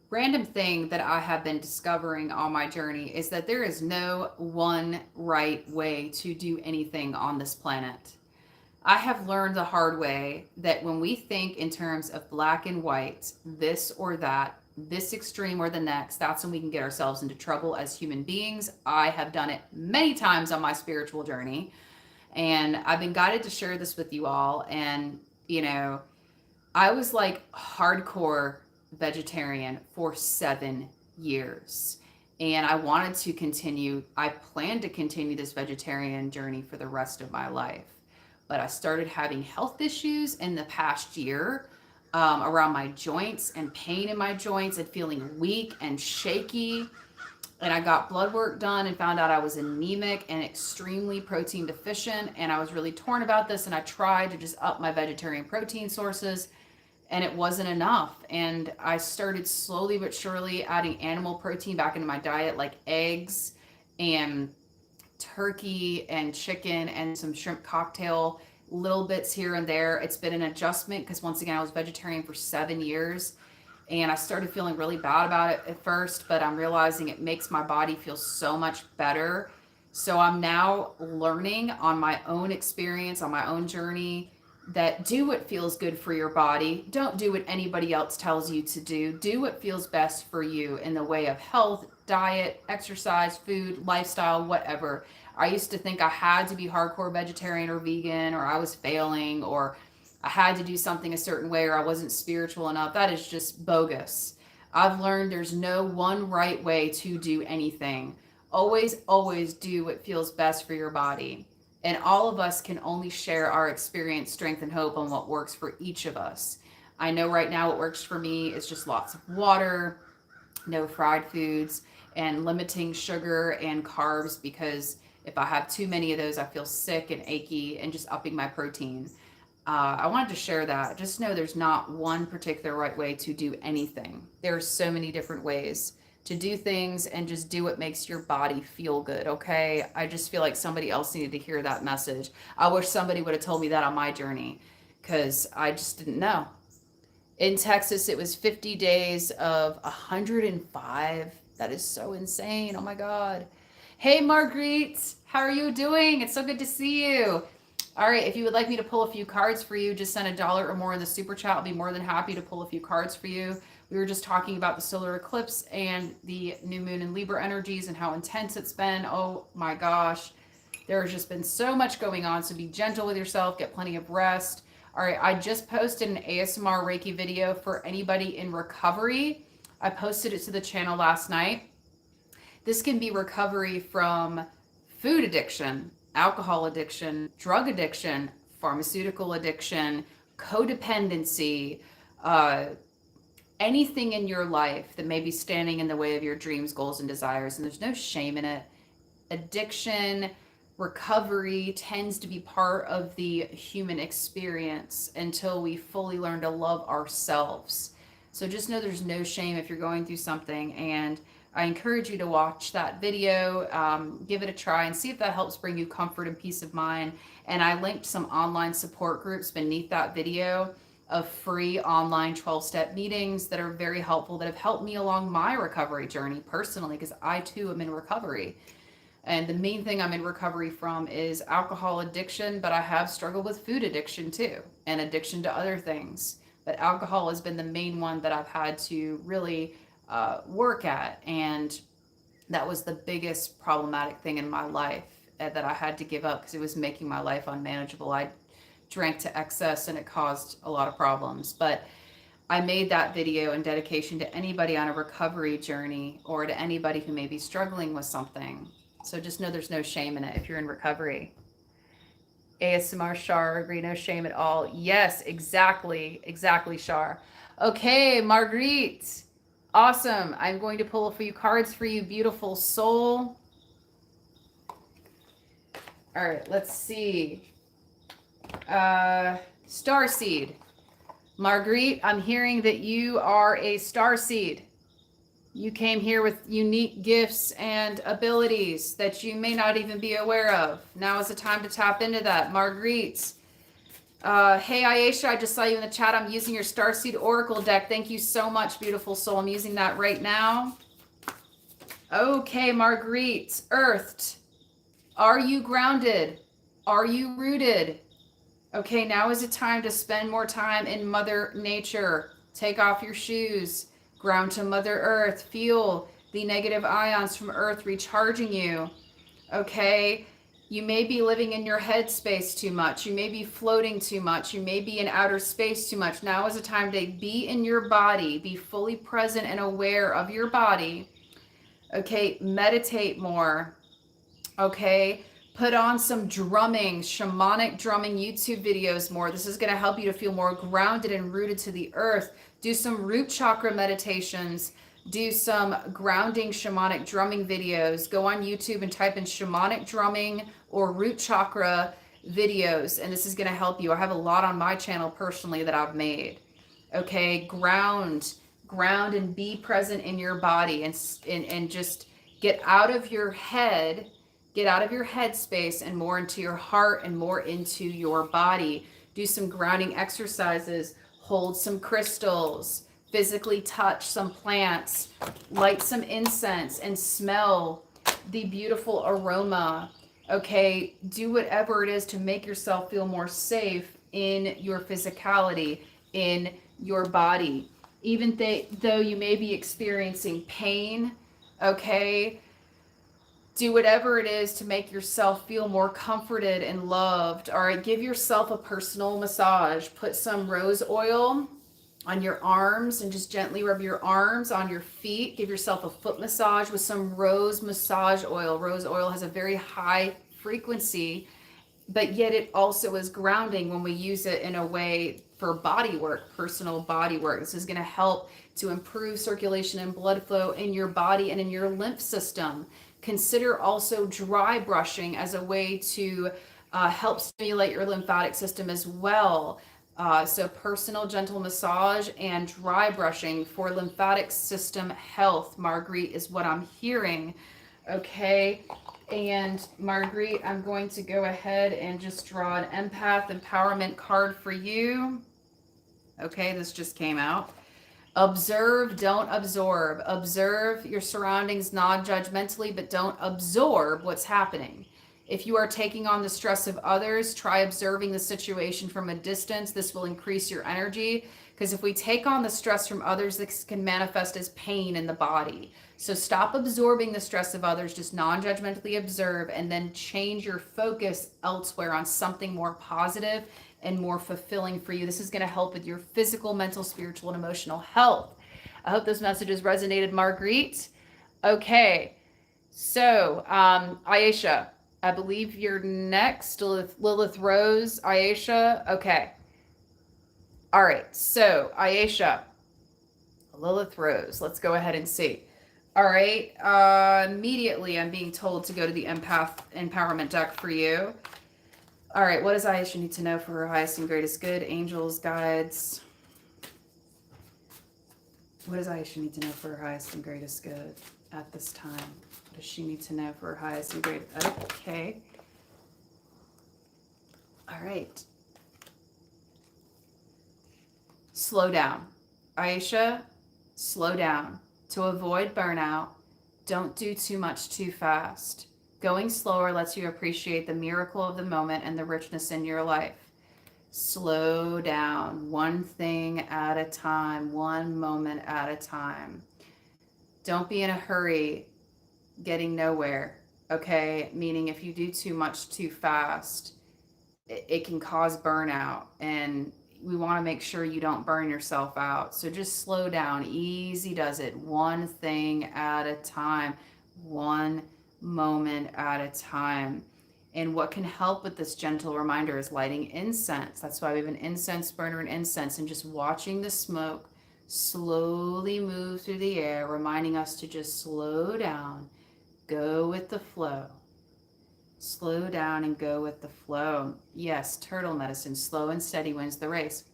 Random thing that I have been discovering on my journey is that there is no one right way to do anything on this planet. I have learned the hard way that when we think in terms of black and white, this or that, this extreme or the next, that's when we can get ourselves into trouble as human beings. I have done it many times on my spiritual journey, and I've been guided to share this with you all. And, you know, I was like hardcore vegetarian for 7 years. And I wanted to continue, I planned to continue this vegetarian journey for the rest of my life. But I started having health issues in the past year around my joints and pain in my joints and feeling weak and shaky. And I got blood work done and found out I was anemic and extremely protein deficient. And I was really torn about this. And I tried to just up my vegetarian protein sources, and it wasn't enough. And I started slowly but surely adding animal protein back into my diet, like eggs and turkey and chicken and some shrimp cocktail, little bits here and there. It's been an adjustment because, once again, I was vegetarian for 7 years, and I started feeling really bad about it at first, but I'm realizing it makes my body feel so much better. So I'm now learning on my own experience, on my own journey, that do what feels good for your body. Don't do what anybody else tells you to do. Do what feels best for you in the way of health, diet, exercise, food, lifestyle, whatever. I used to think I had to be hardcore vegetarian or vegan, or I was failing, or I had to do something a certain way, or I wasn't spiritual enough. That is just bogus. I've learned there's no one right way to do anything. Always, always do what feels best for your body. And all of us can only share our experience, strength, and hope on what works for each of us. I know right now what works for me is just lots of water, no fried foods, and limiting sugar and carbs, because if I have too many of those, I feel sick and achy, and just upping my protein. I wanted to share that. Just know there's not one particular right way to do anything. There are so many different ways to do things, and just do what makes your body feel good, okay? I just feel like somebody else needed to hear that message. I wish somebody would have told me that on my journey, because I just didn't know. In Texas, it was 50 days of 105. That is so insane. Oh my God. Hey, Marguerite. How are you doing? It's so good to see you. All right. If you would like me to pull a few cards for you, just send $1 or more in the super chat. I'll be more than happy to pull a few cards for you. We were just talking about the solar eclipse and the new moon and Libra energies and how intense it's been. Oh my gosh. There has just been so much going on. So be gentle with yourself. Get plenty of rest. All right, I just posted an ASMR Reiki video for anybody in recovery. I posted it to the channel last night. This can be recovery from food addiction, alcohol addiction, drug addiction, pharmaceutical addiction, codependency, anything in your life that may be standing in the way of your dreams, goals, and desires. And there's no shame in it. Addiction, recovery tends to be part of the human experience until we fully learn to love ourselves. So just know there's no shame if you're going through something. And I encourage you to watch that video, give it a try, and see if that helps bring you comfort and peace of mind. And I linked some online support groups beneath that video of free online 12-step meetings that are very helpful, that have helped me along my recovery journey personally, because I too am in recovery. And the main thing I'm in recovery from is alcohol addiction, but I have struggled with food addiction too, and addiction to other things. But alcohol has been the main one that I've had to really work at. And that was the biggest problematic thing in my life that I had to give up, because it was making my life unmanageable. I drank to excess and it caused a lot of problems. But I made that video in dedication to anybody on a recovery journey, or to anybody who may be struggling with something. So just know there's no shame in it if you're in recovery. ASMR Shar, agree, no shame at all. Yes, exactly, exactly, Shar. Okay, Marguerite. Awesome. I'm going to pull a few cards for you, beautiful soul. All right, let's see. Starseed. Marguerite, I'm hearing that you are a starseed. You came here with unique gifts and abilities that you may not even be aware of. Now is the time to tap into that. Marguerite. Hey, Aisha, I just saw you in the chat. I'm using your Starseed Oracle deck. Thank you so much, beautiful soul. I'm using that right now. Okay, Marguerite. Earthed. Are you grounded? Are you rooted? Okay, now is the time to spend more time in Mother Nature. Take off your shoes. Ground to Mother Earth. Feel the negative ions from Earth recharging you. Okay, you may be living in your head space too much. You may be floating too much. You may be in outer space too much. Now is the time to be in your body. Be fully present and aware of your body. Okay, meditate more. Okay, put on some drumming, shamanic drumming YouTube videos more. This is going to help you to feel more grounded and rooted to the earth. Do some root chakra meditations. Do some grounding shamanic drumming videos. Go on YouTube and type in shamanic drumming or root chakra videos, and this is going to help you. I have a lot on my channel personally that I've made. Okay, ground and be present in your body, and just get out of your head. Get out of your head space and more into your heart and more into your body. Do some grounding exercises. Hold some crystals. Physically touch some plants. Light some incense and smell the beautiful aroma. Okay, do whatever it is to make yourself feel more safe in your physicality, in your body. Even though you may be experiencing pain, okay, do whatever it is to make yourself feel more comforted and loved. All right, give yourself a personal massage. Put some rose oil on your arms and just gently rub your arms on your feet. Give yourself a foot massage with some rose massage oil. Rose oil has a very high frequency, but yet it also is grounding when we use it in a way for body work, personal body work. This is going to help to improve circulation and blood flow in your body and in your lymph system. Consider also dry brushing as a way to help stimulate your lymphatic system as well. So personal gentle massage and dry brushing for lymphatic system health, Marguerite, is what I'm hearing. Okay. And Marguerite, I'm going to go ahead and just draw an empath empowerment card for you. Okay, this just came out. Observe, don't absorb. Observe your surroundings non-judgmentally, but don't absorb what's happening. If you are taking on the stress of others, try observing the situation from a distance. This will increase your energy, because if we take on the stress from others, this can manifest as pain in the body. So stop absorbing the stress of others, just non-judgmentally observe, and then change your focus elsewhere on something more positive and more fulfilling for you. This is going to help with your physical, mental, spiritual, and emotional health. I hope those messages resonated, Marguerite. Okay, so Aisha, I believe you're next. Lilith Rose, Aisha. Okay. All right, so Aisha, Lilith Rose, let's go ahead and see. All right, immediately I'm being told to go to the empath empowerment deck for you. All right, what does Aisha need to know for her highest and greatest good? Angels, guides. What does Aisha need to know for her highest and greatest good at this time? What does she need to know for her highest and greatest? Okay. All right. Slow down. Aisha, slow down. To avoid burnout, don't do too much too fast. Going slower lets you appreciate the miracle of the moment and the richness in your life. Slow down, one thing at a time, one moment at a time. Don't be in a hurry, getting nowhere, okay? Meaning if you do too much too fast, it can cause burnout, and we want to make sure you don't burn yourself out. So just slow down. Easy does it. One thing at a time, one moment at a time. And what can help with this gentle reminder is lighting incense. That's why we have an incense burner and incense, and just watching the smoke slowly move through the air, reminding us to just slow down, go with the flow. Slow down and go with the flow. Yes, turtle medicine, slow and steady wins the race.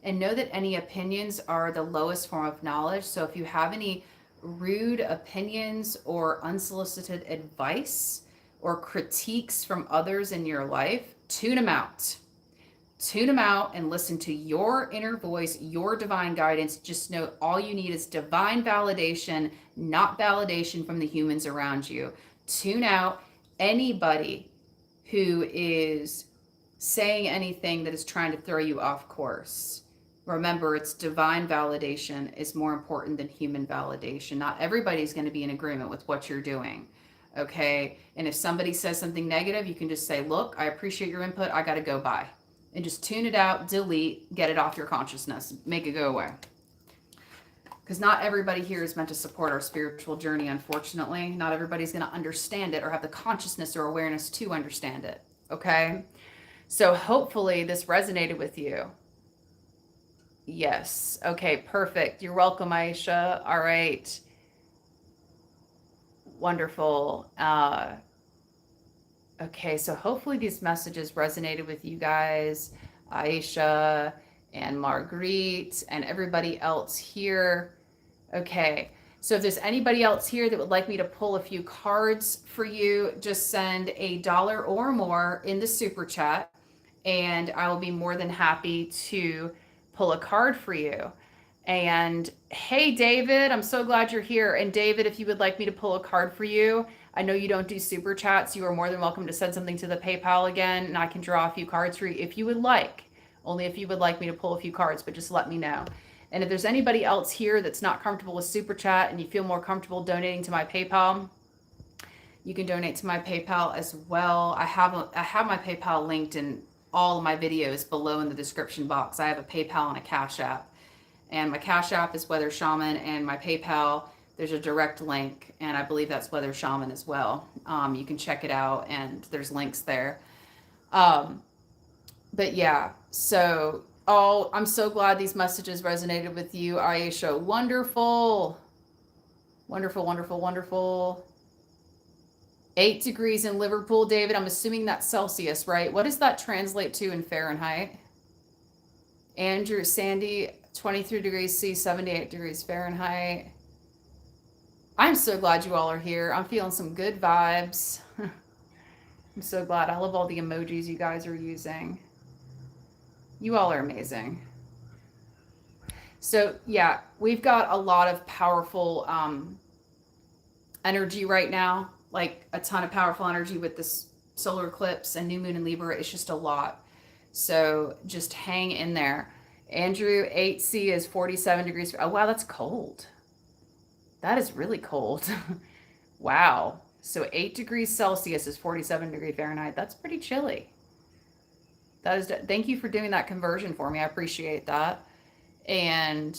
And know that any opinions are the lowest form of knowledge. So if you have any rude opinions or unsolicited advice or critiques from others in your life, tune them out. Tune them out and listen to your inner voice, your divine guidance. Just know all you need is divine validation, not validation from the humans around you. Tune out anybody who is saying anything that is trying to throw you off course. Remember, it's divine validation is more important than human validation. Not everybody's going to be in agreement with what you're doing. Okay. And if somebody says something negative, you can just say, look, I appreciate your input. I got to go by. And just tune it out, delete, get it off your consciousness, make it go away. Because not everybody here is meant to support our spiritual journey, unfortunately. Not everybody's going to understand it or have the consciousness or awareness to understand it. Okay. So hopefully this resonated with you. Yes. Okay, perfect. You're welcome, Aisha. All right. Wonderful. Okay, so hopefully these messages resonated with you guys, Aisha and Marguerite and everybody else here. Okay, so if there's anybody else here that would like me to pull a few cards for you, just send $1 or more in the super chat, and I will be more than happy to pull a card for you. And hey, David, I'm so glad you're here. And David, if you would like me to pull a card for you, I know you don't do super chats. You are more than welcome to send something to the PayPal again, and I can draw a few cards for you if you would like. Only if you would like me to pull a few cards, but just let me know. And if there's anybody else here that's not comfortable with super chat and you feel more comfortable donating to my PayPal, you can donate to my PayPal as well. I have my PayPal linked in all of my videos below in the description box. I have a PayPal and a Cash App. And my Cash App is Weather Shaman, and my PayPal, there's a direct link, and I believe that's Weather Shaman as well. You can check it out, and there's links there. But yeah, so I'm so glad these messages resonated with you, Aisha. Wonderful. Wonderful, wonderful, wonderful. 8 degrees in Liverpool, David. I'm assuming that's Celsius, right? What does that translate to in Fahrenheit? Andrew, Sandy, 23 degrees C, 78 degrees Fahrenheit. I'm so glad you all are here. I'm feeling some good vibes. I'm so glad. I love all the emojis you guys are using. You all are amazing. So yeah, we've got a lot of powerful energy right now, like a ton of powerful energy with this solar eclipse and new moon in Libra. It's just a lot. So just hang in there. Andrew, 8C is 47 degrees. Oh, wow, that's cold. That is really cold. Wow. So 8 degrees Celsius is 47 degrees Fahrenheit. That's pretty chilly. That is. Thank you for doing that conversion for me. I appreciate that. And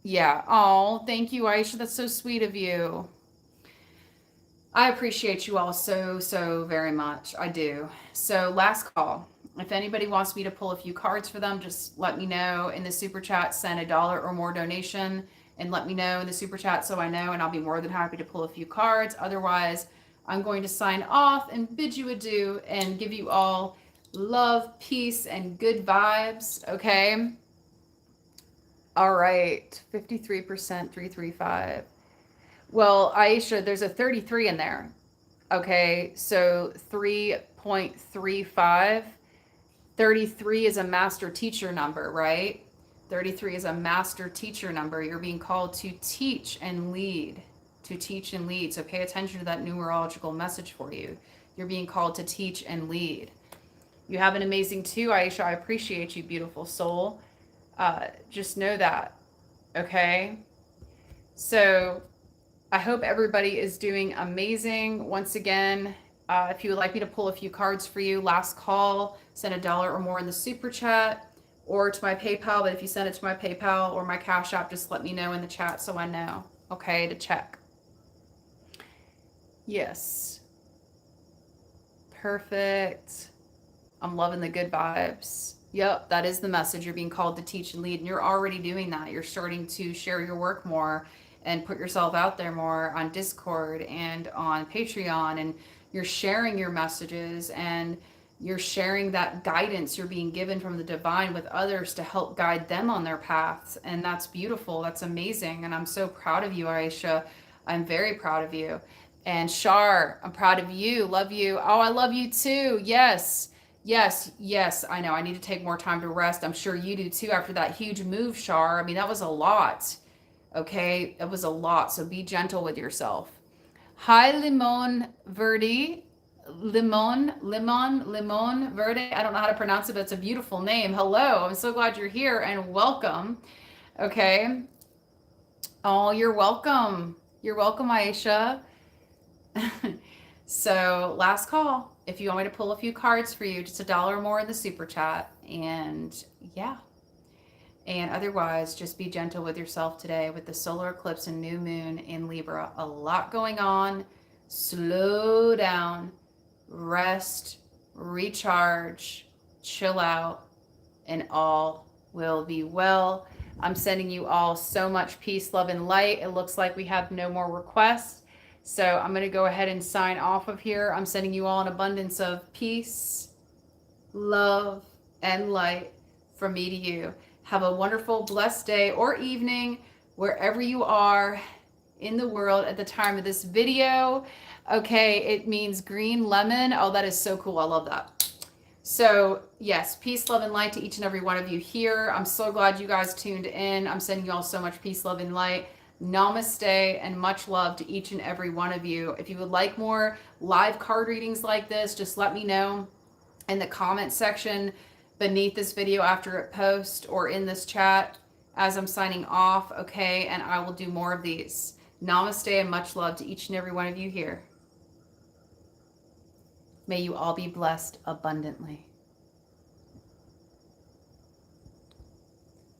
yeah. Oh, thank you, Aisha. That's so sweet of you. I appreciate you all so, so very much. I do. So last call. If anybody wants me to pull a few cards for them, just let me know in the super chat. Send $1 or more donation and let me know in the super chat so I know, and I'll be more than happy to pull a few cards. Otherwise, I'm going to sign off and bid you adieu and give you all love, peace, and good vibes. Okay? All right. 53%, 335. Well, Aisha, there's a 33 in there. Okay, so 3.35. 33 is a master teacher number, right? 33 is a master teacher number. You're being called to teach and lead. To teach and lead. So pay attention to that numerological message for you. You're being called to teach and lead. You have an amazing too, Aisha. I appreciate you, beautiful soul. Just know that. Okay? So I hope everybody is doing amazing. Once again, if you would like me to pull a few cards for you, last call, send $1 or more in the super chat or to my PayPal. But if you send it to my PayPal or my Cash App, just let me know in the chat so I know, okay, to check. Yes. Perfect. I'm loving the good vibes. Yep, that is the message. You're being called to teach and lead, and you're already doing that. You're starting to share your work more and put yourself out there more on Discord and on Patreon, and you're sharing your messages and you're sharing that guidance you're being given from the divine with others to help guide them on their paths. And that's beautiful. That's amazing. And I'm so proud of you, Aisha. I'm very proud of you. And Shar, I'm proud of you. Love you. Oh, I love you too. Yes. Yes, yes, I know. I need to take more time to rest. I'm sure you do too after that huge move, Shar. I mean, that was a lot. Okay? It was a lot. So be gentle with yourself. Hi, Limon Verde. Limon Verde. I don't know how to pronounce it, but it's a beautiful name. Hello. I'm so glad you're here and welcome. Okay. Oh, you're welcome. You're welcome, Aisha. So, last call. If you want me to pull a few cards for you, just $1 more in the super chat. And yeah. And otherwise, just be gentle with yourself today with the solar eclipse and new moon in Libra. A lot going on. Slow down, rest, recharge, chill out, and all will be well. I'm sending you all so much peace, love, and light. It looks like we have no more requests. So I'm going to go ahead and sign off of here. I'm sending you all an abundance of peace, love, and light from me to you. Have a wonderful, blessed day or evening, wherever you are in the world at the time of this video. Okay, it means green lemon. Oh, that is so cool. I love that. So yes, peace, love, and light to each and every one of you here. I'm so glad you guys tuned in. I'm sending you all so much peace, love, and light. Namaste and much love to each and every one of you. If you would like more live card readings like this, just let me know in the comment section beneath this video after it posts or in this chat as I'm signing off, okay? And I will do more of these. Namaste and much love to each and every one of you here. May you all be blessed abundantly.